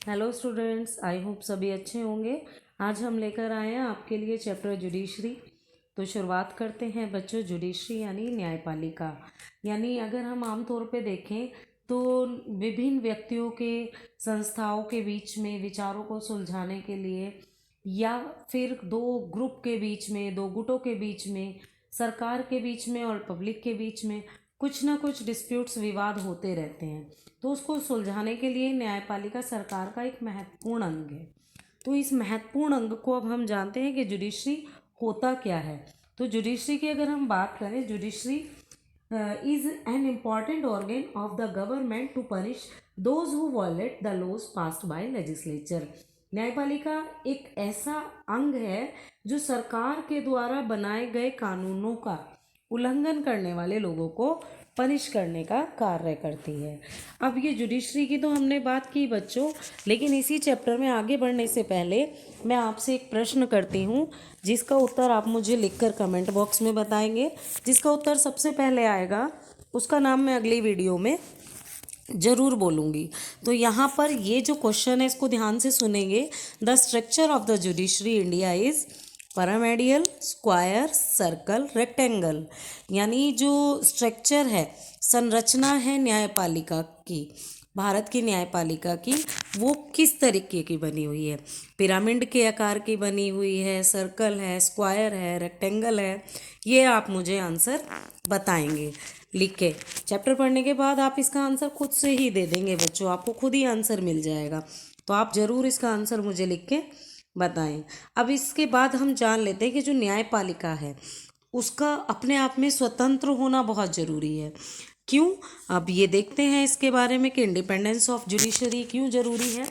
Hello students, I hope सभी अच्छे होंगे। आज हम लेकर आए हैं आपके लिए चैप्टर जुडिशरी। तो शुरुआत करते हैं बच्चों। जुडिशरी यानी न्यायपालिका, यानी अगर हम आमतौर पे देखें तो विभिन्न व्यक्तियों के, संस्थाओं के बीच में विचारों को सुलझाने के लिए, या फिर दो ग्रुप के बीच में, दो गुटों के बीच में, सरकार के बीच में और पब्लिक के बीच में कुछ ना कुछ डिस्प्यूट्स, विवाद होते रहते हैं। तो उसको सुलझाने के लिए न्यायपालिका सरकार का एक महत्वपूर्ण अंग है। तो इस महत्वपूर्ण अंग को अब हम जानते हैं कि जुडिशरी होता क्या है। तो जुडिशरी की अगर हम बात करें, judiciary is an important organ of the government to punish those who violate the laws passed by legislature. न्यायपालिका एक ऐसा अंग है जो सरकार के द्वारा बनाए गए कानूनों का उल्लंघन करने वाले लोगों को पनिश करने का कार्य करती है। अब ये जुडिशरी की तो हमने बात की बच्चों, लेकिन इसी चैप्टर में आगे बढ़ने से पहले मैं आपसे एक प्रश्न करती हूँ, जिसका उत्तर आप मुझे लिखकर कमेंट बॉक्स में बताएंगे। जिसका उत्तर सबसे पहले आएगा उसका नाम मैं अगली वीडियो में ज़रूर बोलूँगी। तो यहाँ पर ये जो क्वेश्चन है इसको ध्यान से सुनेंगे। The structure of the judiciary India is pyramidal, square, circle, rectangle. यानी जो स्ट्रक्चर है, संरचना है न्यायपालिका की, भारत की न्यायपालिका की, वो किस तरीके की बनी हुई है। पिरामिड के आकार की बनी हुई है, सर्कल है, स्क्वायर है, रेक्टेंगल है। ये आप मुझे आंसर बताएंगे लिख के। चैप्टर पढ़ने के बाद आप इसका आंसर खुद से ही दे देंगे बच्चों, आपको खुद ही आंसर मिल जाएगा। तो आप ज़रूर इसका आंसर मुझे लिख के बताएं। अब इसके बाद हम जान लेते हैं कि जो न्यायपालिका है उसका अपने आप में स्वतंत्र होना बहुत ज़रूरी है। क्यों? अब ये देखते हैं इसके बारे में कि इंडिपेंडेंस ऑफ जुडिशरी क्यों ज़रूरी है।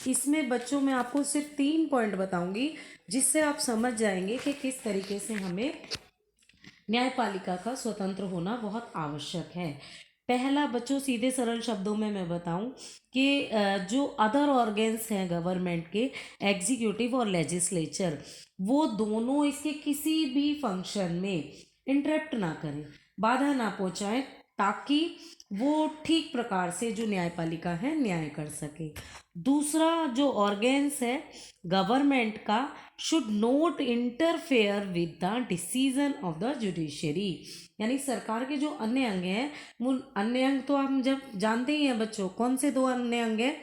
इसमें बच्चों मैं आपको सिर्फ 3 पॉइंट बताऊंगी, जिससे आप समझ जाएंगे कि किस तरीके से हमें न्यायपालिका का स्वतंत्र होना बहुत आवश्यक है। पहला बच्चों, सीधे सरल शब्दों में मैं बताऊं कि जो अदर ऑर्गेन्स हैं गवर्नमेंट के, एग्जीक्यूटिव और लेजिस्लेचर, वो दोनों इसके किसी भी फंक्शन में इंटरप्ट ना करें, बाधा ना पहुंचाएं, ताकि वो ठीक प्रकार से जो न्यायपालिका है न्याय कर सके। दूसरा जो ऑर्गेन्स है गवर्नमेंट का, should not interfere with the decision of the judiciary. यानी सरकार के जो अन्य अंग हैं, वो अन्य अंग तो हम जब जानते ही हैं बच्चों, कौन से 2 अन्य अंग हैं,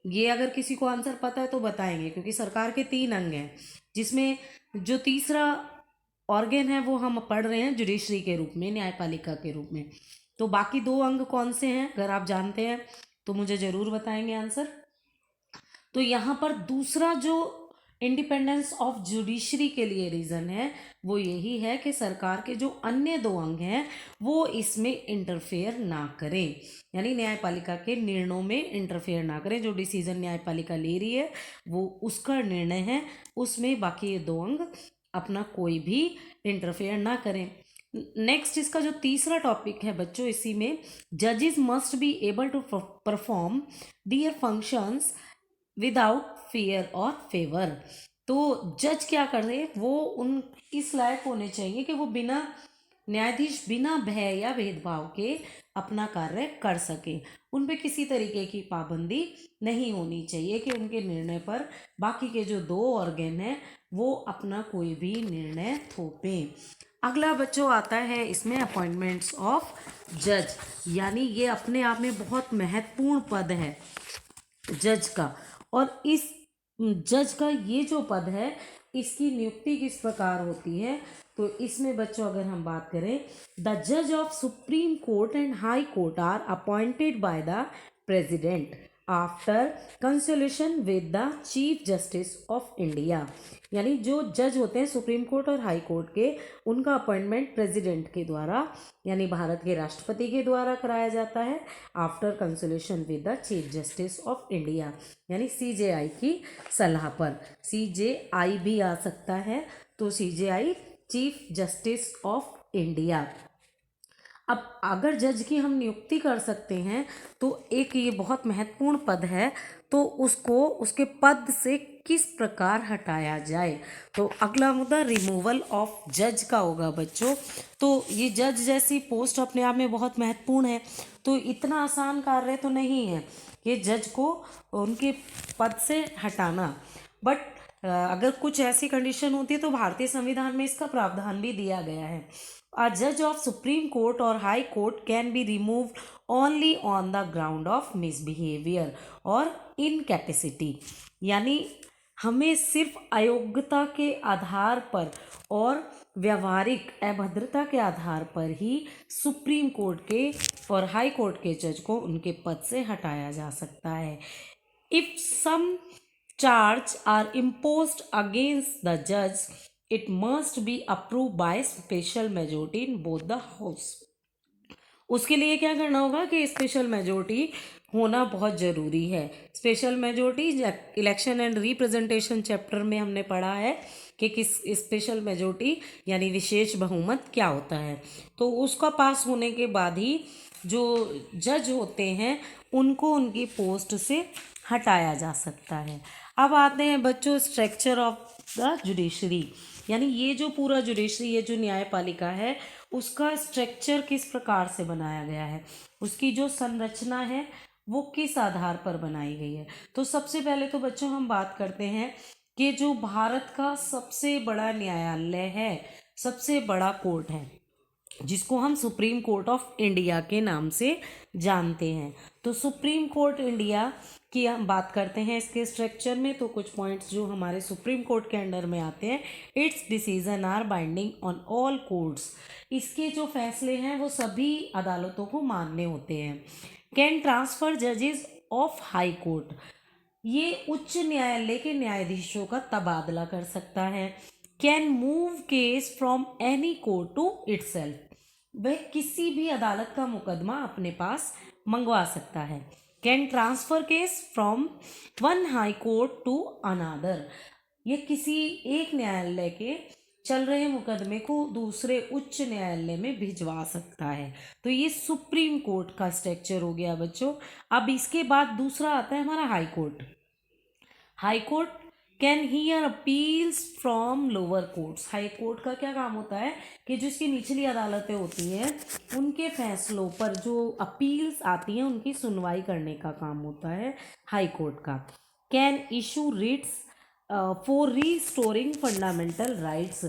ये अगर किसी को आंसर पता है तो बताएंगे, क्योंकि सरकार के 3 अंग हैं, जिसमें जो तीसरा ऑर्गेन है वो हम पढ़ रहे हैं जुडिशरी के रूप में, न्यायपालिका के रूप में। तो बाकी 2 अंग कौन से हैं, अगर आप जानते हैं तो मुझे ज़रूर बताएंगे आंसर। तो यहाँ पर दूसरा जो इंडिपेंडेंस ऑफ जुडिशरी के लिए रीज़न है वो यही है कि सरकार के जो अन्य 2 अंग हैं वो इसमें इंटरफेयर ना करें, यानी न्यायपालिका के निर्णयों में इंटरफेयर ना करें। जो डिसीजन न्यायपालिका ले रही है वो उसका निर्णय है, उसमें बाकी ये 2 अंग अपना कोई भी इंटरफेयर ना करें। नेक्स्ट इसका जो तीसरा टॉपिक है बच्चों, इसी में जजेस must be able to perform their functions without fear और फेवर। तो जज क्या कर रहे हैं, वो उन इस लायक होने चाहिए कि वो बिना, न्यायाधीश बिना भय या भेदभाव के अपना कार्य कर सके। उन पे किसी तरीके की पाबंदी नहीं होनी चाहिए कि उनके निर्णय पर बाकी के जो 2 ऑर्गन हैं वो अपना कोई भी निर्णय थोपें। अगला बच्चों आता है इसमें अपॉइंटमेंट्स ऑफ जज, यानी ये अपने आप में बहुत महत्वपूर्ण पद है जज का। और इस जज का ये जो पद है इसकी नियुक्ति किस प्रकार होती है, तो इसमें बच्चों अगर हम बात करें, द जज of supreme court and high court are appointed by the president after consultation with the chief justice of India. यानी जो जज होते हैं सुप्रीम कोर्ट और हाई कोर्ट के, उनका अपॉइंटमेंट प्रेसिडेंट के द्वारा, यानी भारत के राष्ट्रपति के द्वारा कराया जाता है, after consultation with the chief justice of India, यानी सीजेआई की सलाह पर। सीजेआई भी आ सकता है, तो CJI chief justice of India. अब अगर जज की हम नियुक्ति कर सकते हैं तो एक ये बहुत महत्वपूर्ण पद है, तो उसको उसके पद से किस प्रकार हटाया जाए। तो अगला मुद्दा रिमूवल ऑफ जज का होगा बच्चों। तो ये जज जैसी पोस्ट अपने आप में बहुत महत्वपूर्ण है, तो इतना आसान कार्य तो नहीं है। कि जज को उनके पद से हटाना। बट अगर कुछ ऐसी कंडीशन होती है तो भारतीय संविधान में इसका प्रावधान भी दिया गया है। अ जज ऑफ सुप्रीम कोर्ट और high court can be removed only on the ground of misbehaviour और इनकैपेसिटी, यानी हमें सिर्फ अयोग्यता के आधार पर और व्यवहारिक अभद्रता के आधार पर ही सुप्रीम कोर्ट के और हाई कोर्ट के जज को उनके पद से हटाया जा सकता है। If some charge are imposed against the judge, it must be approved by special majority in both the house। उसके लिए क्या करना होगा कि स्पेशल मेजोरिटी होना बहुत ज़रूरी है। Special majority election and representation chapter में हमने पढ़ा है कि किस स्पेशल मेजोरिटी यानी विशेष बहुमत क्या होता है। तो उसका पास होने के बाद ही जो जज होते हैं उनको उनकी पोस्ट से हटाया जा सकता है। अब आते हैं बच्चों स्ट्रक्चर ऑफ द जुडिशरी, यानी ये जो पूरा जुडिशरी ये जो न्यायपालिका है उसका स्ट्रक्चर किस प्रकार से बनाया गया है, उसकी जो संरचना है वो किस आधार पर बनाई गई है। तो सबसे पहले तो बच्चों हम बात करते हैं कि जो भारत का सबसे बड़ा न्यायालय है, सबसे बड़ा कोर्ट है, जिसको हम सुप्रीम कोर्ट ऑफ इंडिया के नाम से जानते हैं। तो सुप्रीम कोर्ट इंडिया की हम बात करते हैं इसके स्ट्रक्चर में, तो कुछ पॉइंट्स जो हमारे सुप्रीम कोर्ट के अंडर में आते हैं। Its decision are binding on all courts, इसके जो फैसले हैं वो सभी अदालतों को मान्य होते हैं। कैन ट्रांसफर जजेस ऑफ हाई कोर्ट, ये उच्च न्यायालय के न्यायाधीशों का तबादला कर सकता है। Can move case from any court to itself, वह किसी भी अदालत का मुकदमा अपने पास मंगवा सकता है। Can transfer case from one high court to another, ये किसी एक न्यायालय के चल रहे मुकदमे को दूसरे उच्च न्यायालय में भिजवा सकता है। तो ये सुप्रीम कोर्ट का स्ट्रक्चर हो गया बच्चों। अब इसके बाद दूसरा आता है हमारा high court. High court can hear appeals from lower courts, high court का क्या काम होता है कि जो इसकी निचली अदालतें होती हैं उनके फैसलों पर जो अपील्स आती हैं उनकी सुनवाई करने का काम होता है हाई कोर्ट का। Can issue Ritz for restoring fundamental rights,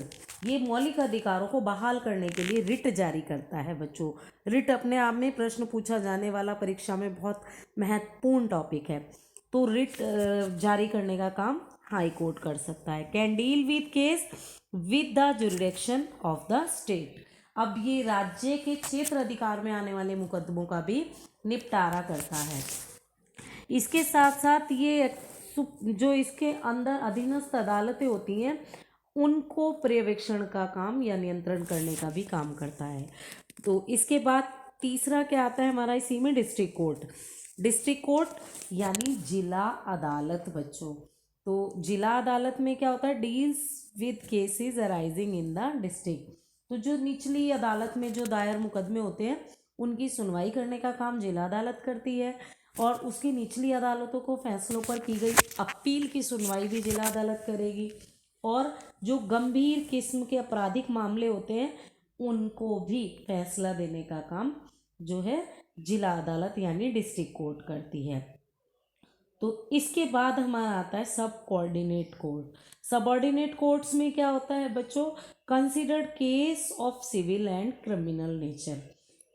ये मौलिक अधिकारों को बहाल करने के लिए रिट जारी करता है बच्चों। रिट अपने आप में प्रश्न पूछा जाने वाला परीक्षा में बहुत महत्वपूर्ण टॉपिक है। तो रिट जारी करने का काम हाई कोर्ट कर सकता है। Can deal with case with the jurisdiction of the state, अब ये राज्य के क्षेत्र अधिकार में आने वाले मुकदमों का भी निपटारा करता है। इसके साथ साथ ये जो इसके अंदर अधीनस्थ अदालतें होती हैं उनको पर्यवेक्षण का काम या नियंत्रण करने का भी काम करता है। तो इसके बाद तीसरा क्या आता है हमारा इसी में, डिस्ट्रिक्ट कोर्ट। डिस्ट्रिक्ट कोर्ट यानी जिला अदालत बच्चों। तो जिला अदालत में क्या होता है, deals with cases arising in the district, तो जो निचली अदालत में जो दायर मुकदमे होते हैं उनकी सुनवाई करने का काम जिला अदालत करती है, और उसकी निचली अदालतों को फैसलों पर की गई अपील की सुनवाई भी जिला अदालत करेगी, और जो गंभीर किस्म के आपराधिक मामले होते हैं उनको भी फैसला देने का काम जो है जिला अदालत यानी डिस्ट्रिक्ट कोर्ट करती है। तो इसके बाद हमारा आता है सब कोऑर्डिनेट कोर्ट। सबऑर्डिनेट कोर्ट्स में क्या होता है बच्चों, considered case of civil and criminal nature,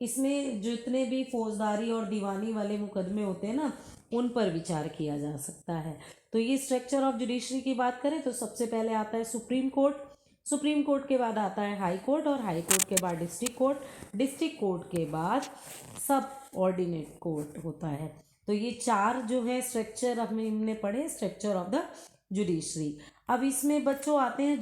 इसमें जितने भी फौजदारी और दीवानी वाले मुकदमे होते हैं ना उन पर विचार किया जा सकता है। तो ये स्ट्रक्चर ऑफ जुडिशरी की बात करें तो सबसे पहले आता है सुप्रीम कोर्ट, सुप्रीम कोर्ट के बाद आता है हाई कोर्ट, और हाई कोर्ट के बाद डिस्ट्रिक्ट कोर्ट, डिस्ट्रिक्ट कोर्ट के बाद सब ऑर्डिनेट कोर्ट होता है। तो ये चार जो है स्ट्रक्चर हमने पढ़े, स्ट्रक्चर ऑफ द जुडिशरी। अब इसमें बच्चों आते हैं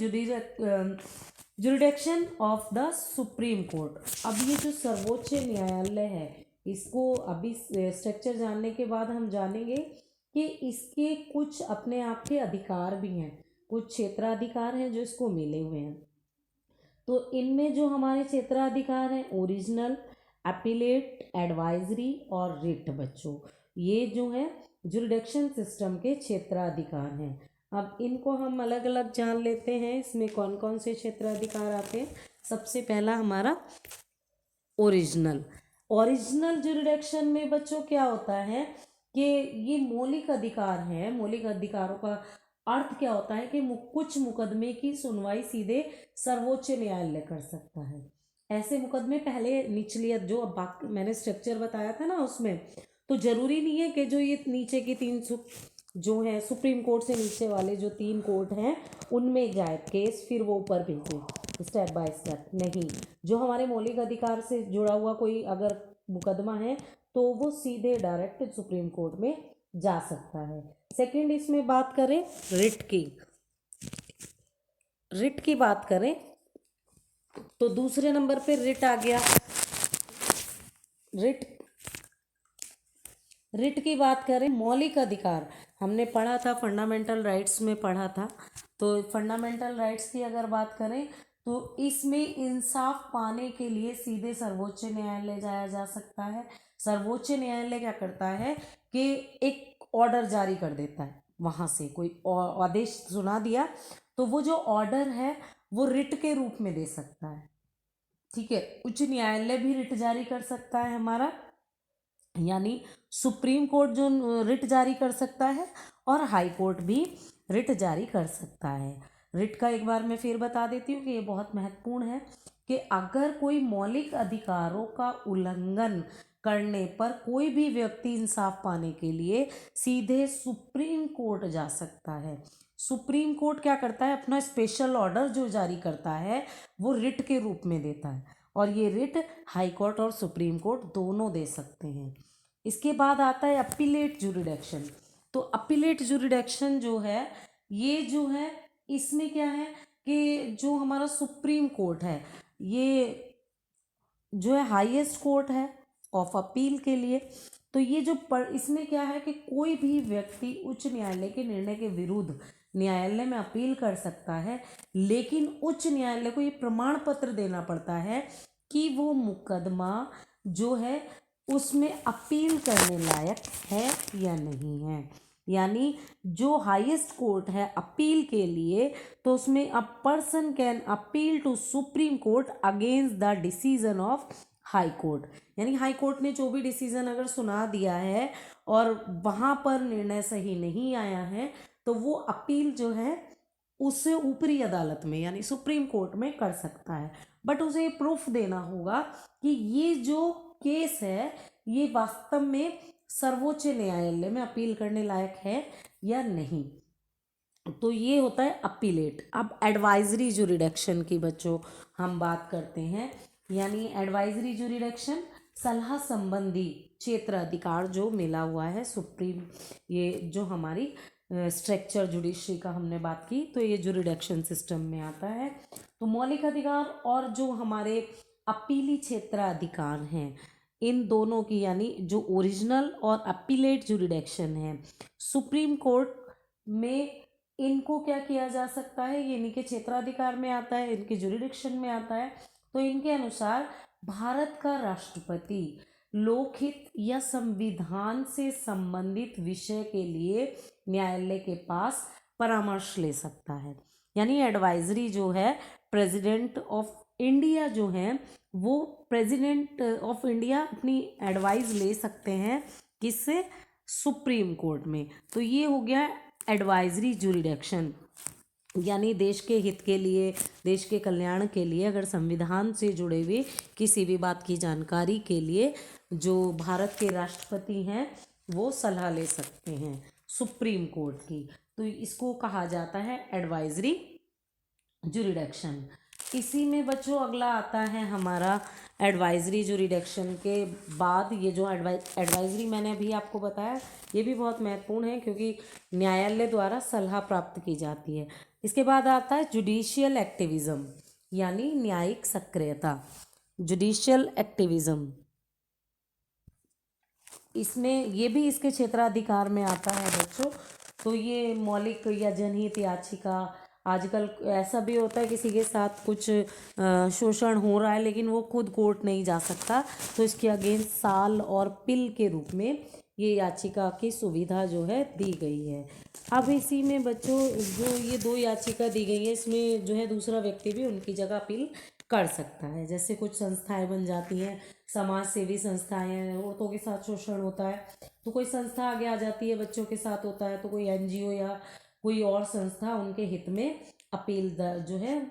jurisdiction of the supreme court. अब ये जो सर्वोच्च न्यायालय है इसको अभी स्ट्रक्चर जानने के बाद हम जानेंगे कि इसके कुछ अपने आप के अधिकार भी हैं, कुछ क्षेत्राधिकार हैं जो इसको मिले हुए हैं। तो इनमें जो हमारे क्षेत्राधिकार हैं ओरिजिनल, अपीलेट, एडवाइजरी और रिट बच्चों, ये जो है जुरिडिक्शन सिस्टम के क्षेत्राधिकार हैं। अब इनको हम अलग अलग जान लेते हैं, इसमें कौन कौन से क्षेत्राधिकार आते हैं। सबसे पहला हमारा ओरिजिनल। ओरिजिनल जुरिडिक्शन में बच्चों क्या होता है कि ये मौलिक अधिकार है। मौलिक अधिकारों का अर्थ क्या होता है कि कुछ मुकदमे की सुनवाई सीधे सर्वोच्च न्यायालय कर सकता है। ऐसे मुकदमे पहले निचली जो अब बाकी मैंने स्ट्रक्चर बताया था ना उसमें, तो जरूरी नहीं है कि जो ये नीचे की जो है सुप्रीम कोर्ट से नीचे वाले जो 3 कोर्ट हैं उनमें जाए केस, फिर वो ऊपर भेजे स्टेप बाय स्टेप। नहीं, जो हमारे मौलिक अधिकार से जुड़ा हुआ कोई अगर मुकदमा है तो वो सीधे डायरेक्ट सुप्रीम कोर्ट में जा सकता है। सेकंड, इसमें बात करें रिट की बात करें तो दूसरे नंबर पे रिट आ गया। रिट की बात करें, मौलिक अधिकार हमने पढ़ा था, फंडामेंटल राइट्स में पढ़ा था। तो फंडामेंटल राइट्स की अगर बात करें तो इसमें इंसाफ पाने के लिए सीधे सर्वोच्च न्यायालय जाया जा सकता है। सर्वोच्च न्यायालय क्या करता है कि एक ऑर्डर जारी कर देता है, वहां से कोई आदेश सुना दिया तो वो जो ऑर्डर है वो रिट के रूप में दे सकता है। ठीक है, उच्च न्यायालय भी रिट जारी कर सकता है हमारा, यानी सुप्रीम कोर्ट जो रिट जारी कर सकता है और हाई कोर्ट भी रिट जारी कर सकता है। रिट का एक बार मैं फिर बता देती हूँ कि ये बहुत महत्वपूर्ण है कि अगर कोई मौलिक अधिकारों का उल्लंघन करने पर कोई भी व्यक्ति इंसाफ पाने के लिए सीधे सुप्रीम कोर्ट जा सकता है। सुप्रीम कोर्ट क्या करता है, अपना स्पेशल ऑर्डर जो जारी करता है वो रिट के रूप में देता है, और ये रिट हाई कोर्ट और सुप्रीम कोर्ट दोनों दे सकते हैं। इसके बाद आता है अपीलेट जुरिडिक्शन। तो अपीलेट जुरिडिक्शन जो है, ये जो है इसमें क्या है कि जो हमारा सुप्रीम कोर्ट है ये जो है हाईएस्ट कोर्ट है ऑफ अपील के लिए। तो ये जो इसमें क्या है कि कोई भी व्यक्ति उच्च न्यायालय के निर्णय के विरुद्ध न्यायालय में अपील कर सकता है, लेकिन उच्च न्यायालय को ये प्रमाण पत्र देना पड़ता है कि वो मुकदमा जो है उसमें अपील करने लायक है या नहीं है। यानी जो हाईएस्ट कोर्ट है अपील के लिए, तो उसमें a person can appeal to supreme court against the decision of high court. यानी हाई कोर्ट ने जो भी डिसीजन अगर सुना दिया है और वहां पर निर्णय सही नहीं आया है तो वो अपील जो है उससे ऊपरी अदालत में यानी सुप्रीम कोर्ट में कर सकता है। बट उसे प्रूफ देना होगा कि ये जो केस है ये वास्तव में सर्वोच्च न्यायालय में अपील करने लायक है या नहीं। तो ये होता है अपीलेट। अब एडवाइजरी जुरिडिक्शन की बच्चों हम बात करते हैं, यानी एडवाइजरी जुरिडिक्शन सलाह संबंधी क्षेत्र अधिकार जो मिला हुआ है सुप्रीम, ये जो हमारी स्ट्रक्चर जुडिशरी का हमने बात की, तो ये जुरिडिक्शन सिस्टम में आता है। तो मौलिक अधिकार और जो हमारे अपीली क्षेत्र अधिकार हैं, इन दोनों की यानी जो ओरिजिनल और अपीलेट जुरिडिक्शन है सुप्रीम कोर्ट में, इनको क्या किया जा सकता है, ये इनके क्षेत्राधिकार में आता है, इनके जुरिडिक्शन में आता है। तो इनके अनुसार भारत का राष्ट्रपति लोकहित या संविधान से संबंधित विषय के लिए न्यायालय के पास परामर्श ले सकता है। यानी एडवाइजरी जो है प्रेसिडेंट ऑफ इंडिया जो है वो प्रेसिडेंट ऑफ इंडिया अपनी एडवाइस ले सकते हैं किससे, सुप्रीम कोर्ट में। तो ये हो गया एडवाइजरी जुरिडिक्शन, यानी देश के हित के लिए, देश के कल्याण के लिए अगर संविधान से जुड़े हुए किसी भी बात की जानकारी के लिए जो भारत के राष्ट्रपति हैं वो सलाह ले सकते हैं सुप्रीम कोर्ट की। तो इसको कहा जाता है एडवाइजरी जुरिडिक्शन। इसी में बच्चों अगला आता है हमारा एडवाइजरी जुरिडिक्शन के बाद ये जो एडवाइजरी मैंने अभी आपको बताया ये भी बहुत महत्वपूर्ण है क्योंकि न्यायालय द्वारा सलाह प्राप्त की जाती है। इसके बाद आता है जुडिशियल एक्टिविज्म, यानी न्यायिक सक्रियता। जुडिशियल एक्टिविज्म इसमें ये भी इसके क्षेत्राधिकार में आता है बच्चों। तो ये मौलिक या जनहित याचिका, आजकल ऐसा भी होता है किसी के साथ कुछ शोषण हो रहा है लेकिन वो खुद कोर्ट नहीं जा सकता, तो इसके अगेंस्ट साल और पिल के रूप में ये याचिका की सुविधा जो है दी गई है। अब इसी में बच्चों जो ये 2 याचिका दी गई है इसमें जो है दूसरा व्यक्ति भी उनकी जगह अपील कर सकता है। जैसे कुछ संस्थाएं बन जाती हैं, समाज सेवी संस्थाएं हैं, औरतों के साथ शोषण होता है तो कोई संस्था आगे आ जाती है, बच्चों के साथ होता है, तो कोई एनजीओ या कोई और संस्था उनके हित में अपील जो है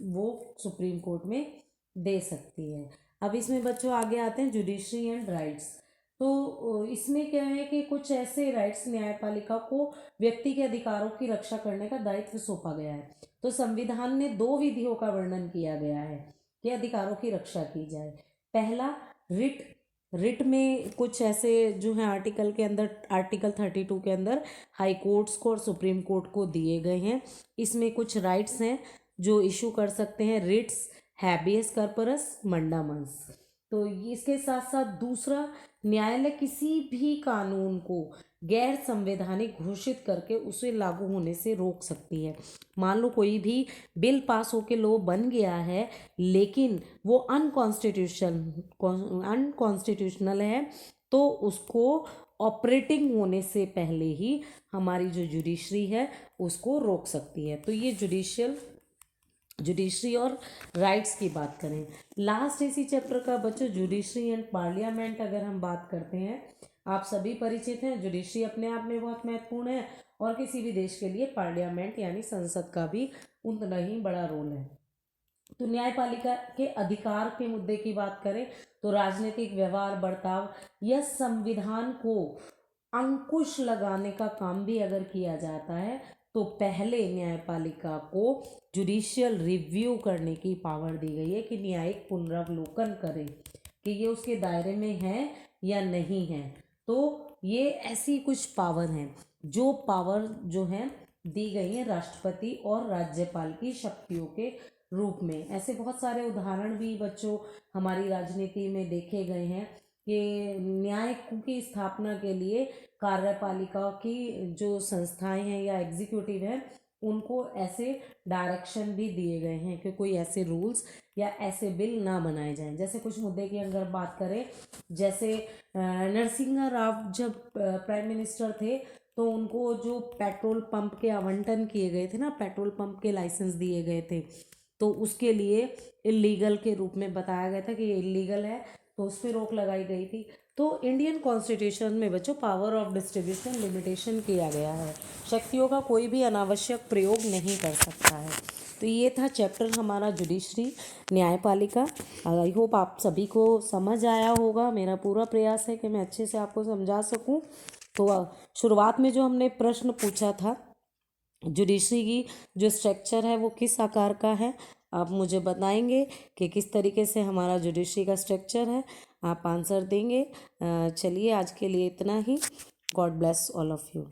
वो सुप्रीम कोर्ट में दे सकती है। अब इसमें बच्चों आगे आते हैं जुडिशरी एंड राइट्स। तो इसमें क्या है कि कुछ ऐसे राइट्स न्यायपालिका को व्यक्ति के अधिकारों की रक्षा करने का दायित्व सौंपा गया है। तो संविधान ने 2 विधियों का वर्णन किया गया है कि अधिकारों की रक्षा की जाए। पहला, रिट। रिट में कुछ ऐसे जो है आर्टिकल के अंदर, आर्टिकल 32 के अंदर हाई कोर्ट्स को और सुप्रीम कोर्ट को दिए गए हैं। इसमें कुछ राइट्स हैं जो इशू कर सकते हैं, रिट्स, हैबियस कॉर्पस, मंडामस। तो इसके साथ साथ दूसरा, न्यायालय किसी भी कानून को गैर संवैधानिक घोषित करके उसे लागू होने से रोक सकती है। मान लो कोई भी बिल पास होके लॉ बन गया है लेकिन वो अनकॉन्स्टिट्यूशनल है, तो उसको ऑपरेटिंग होने से पहले ही हमारी जो जुडिशरी है उसको रोक सकती है। तो ये जुडिशरी और राइट्स की बात करें। लास्ट इसी चैप्टर का बच्चों जुडिशरी एंड पार्लियामेंट अगर हम बात करते हैं, आप सभी परिचित हैं, जुडिशरी अपने आप में बहुत महत्वपूर्ण है और किसी भी देश के लिए पार्लियामेंट यानी संसद का भी उतना ही बड़ा रोल है। तो न्यायपालिका के अधिकार के मुद्दे की बात करें तो राजनीतिक व्यवहार, बर्ताव या संविधान को अंकुश लगाने का काम भी अगर किया जाता है तो पहले न्यायपालिका को जुडिशियल रिव्यू करने की पावर दी गई है कि न्यायिक पुनरावलोकन करें कि ये उसके दायरे में है या नहीं है। तो ये ऐसी कुछ पावर हैं, जो पावर जो है दी गई है राष्ट्रपति और राज्यपाल की शक्तियों के रूप में। ऐसे बहुत सारे उदाहरण भी बच्चों हमारी राजनीति में देखे गए हैं कि न्याय की स्थापना के लिए कार्यपालिका की जो संस्थाएं हैं या एग्जीक्यूटिव हैं उनको ऐसे डायरेक्शन भी दिए गए हैं कि कोई ऐसे रूल्स या ऐसे बिल ना बनाए जाएं। जैसे कुछ मुद्दे की अगर बात करें, जैसे नरसिंह राव जब प्राइम मिनिस्टर थे तो उनको जो पेट्रोल पंप के आवंटन किए गए थे ना, पेट्रोल पंप के लाइसेंस दिए गए थे, तो उसके लिए इलीगल के रूप में बताया गया था कि ये इलीगल है, तो उस पर रोक लगाई गई थी। तो इंडियन कॉन्स्टिट्यूशन में बच्चों पावर ऑफ डिस्ट्रीब्यूशन लिमिटेशन किया गया है, शक्तियों का कोई भी अनावश्यक प्रयोग नहीं कर सकता है। तो ये था चैप्टर हमारा जुडिशरी, न्यायपालिका। आई होप आप सभी को समझ आया होगा। मेरा पूरा प्रयास है कि मैं अच्छे से आपको समझा सकूं। तो शुरुआत में जो हमने प्रश्न पूछा था, जुडिशरी की जो स्ट्रक्चर है वो किस आकार का है, आप मुझे बताएंगे कि किस तरीके से हमारा जुडिशरी का स्ट्रक्चर है, आप आंसर देंगे। चलिए आज के लिए इतना ही। God bless all of you.